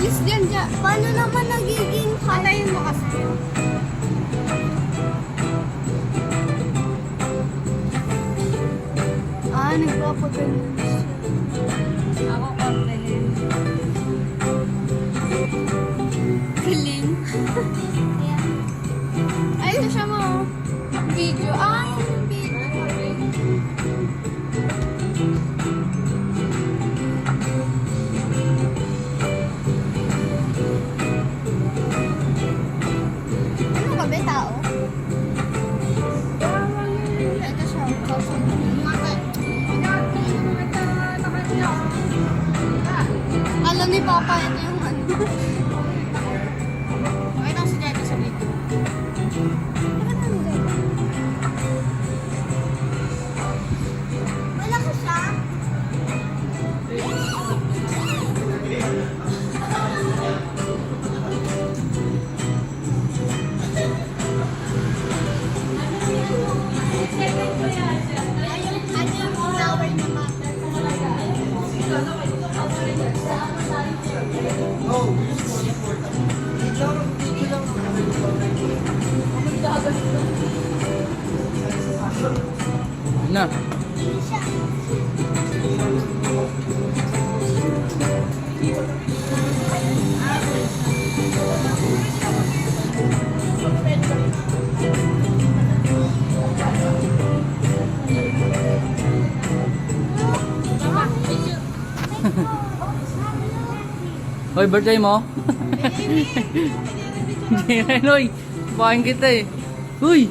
Alis dyan, dyan. Paano naman nagiging Patayin mo kasi. Nagpapagaling siya. Ako kontahin. Galing. Ay, ito siya mo. Video. Yung video. Ano ka ba, tao? Ito siya. Alam ni Papa, ito yung ano. Okay lang si Jackie sa video. Malaki siya. Na. Hoy, birthday mo? Hindi, Noy. Kumain kita eh. Uy!